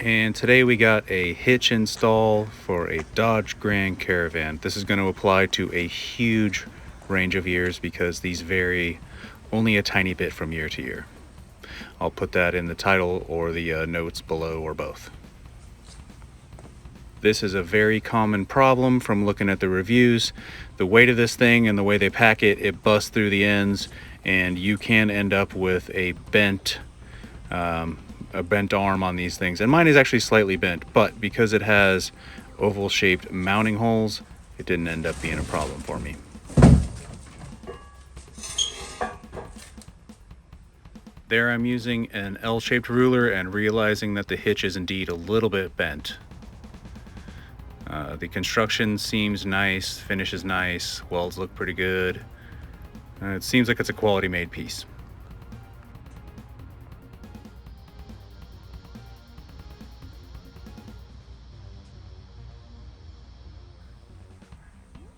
And today we got a hitch install for a Dodge Grand Caravan. This is going to apply to a huge range of years because these vary only a tiny bit from year to year. I'll put that in the title or the notes below, or both. This is a very common problem from looking at the reviews. The weight of this thing and the way they pack it, it busts through the ends and you can end up with a bent arm on these things. And mine is actually slightly bent, but because it has oval shaped mounting holes, it didn't end up being a problem for me. There I'm using an L-shaped ruler and realizing that the hitch is indeed a little bit bent. The construction seems nice, finish is nice, welds look pretty good. It seems like it's a quality made piece.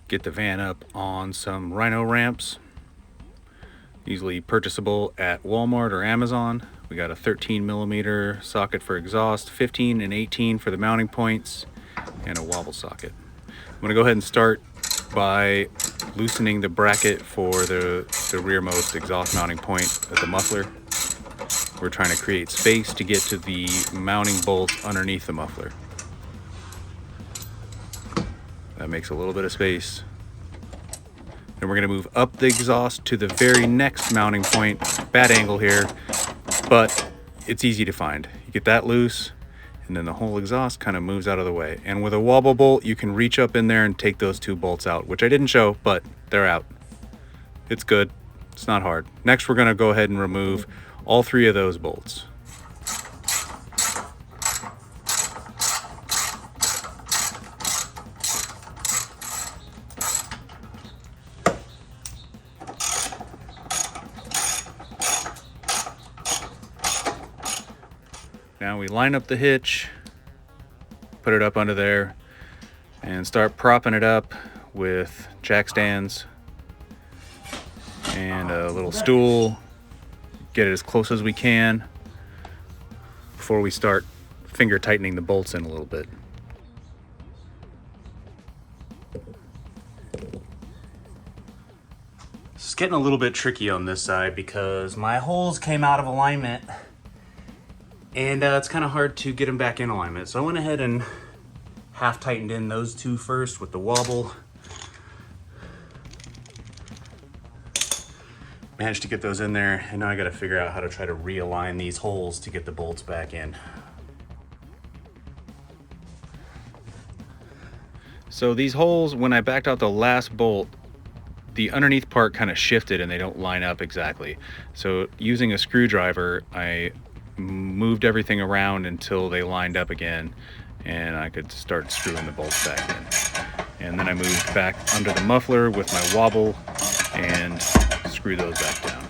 Get the van up on some Rhino ramps, easily purchasable at Walmart or Amazon. We got a 13mm socket for exhaust, 15 and 18 for the mounting points, and a wobble socket. I'm going to go ahead and start by loosening the bracket for the rearmost exhaust mounting point of the muffler. We're trying to create space to get to the mounting bolts underneath the muffler. That makes a little bit of space. Then we're going to move up the exhaust to the very next mounting point. Bad angle here, but it's easy to find. You get that loose, and then the whole exhaust kind of moves out of the way. And with a wobble bolt, you can reach up in there and take those two bolts out, which I didn't show, but they're out. It's good. It's not hard. Next, we're going to go ahead and remove all three of those bolts. Now we line up the hitch, put it up under there, and start propping it up with jack stands and a little stool. Get it as close as we can before we start finger tightening the bolts in a little bit. It's getting a little bit tricky on this side because my holes came out of alignment. And it's kind of hard to get them back in alignment. So I went ahead and half tightened in those two first with the wobble. Managed to get those in there, and now I got to figure out how to try to realign these holes to get the bolts back in. So these holes, when I backed out the last bolt, the underneath part kind of shifted and they don't line up exactly. So using a screwdriver, I moved everything around until they lined up again and I could start screwing the bolts back in. And then I moved back under the muffler with my wobble and screw those back down.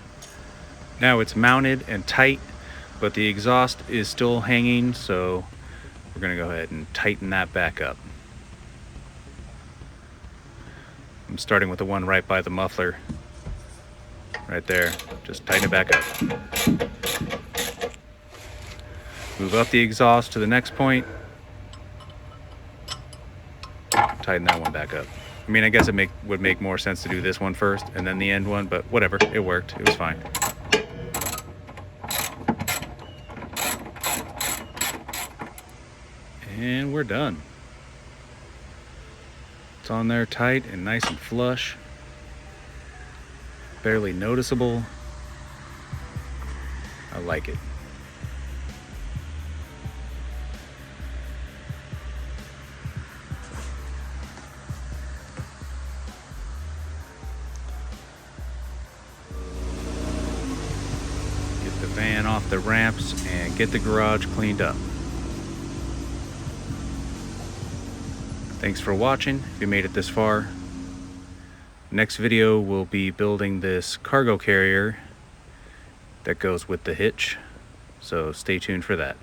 Now it's mounted and tight, but the exhaust is still hanging, so we're going to go ahead and tighten that back up. I'm starting with the one right by the muffler, right there. Just tighten it back up. Move up the exhaust to the next point. Tighten that one back up. I mean, I guess it would make more sense to do this one first and then the end one, but whatever, it worked. It was fine. And we're done. It's on there tight and nice and flush. Barely noticeable. I like it. The van off the ramps and get the garage cleaned up. Thanks for watching if you made it this far. Next video we'll be building this cargo carrier that goes with the hitch, so stay tuned for that.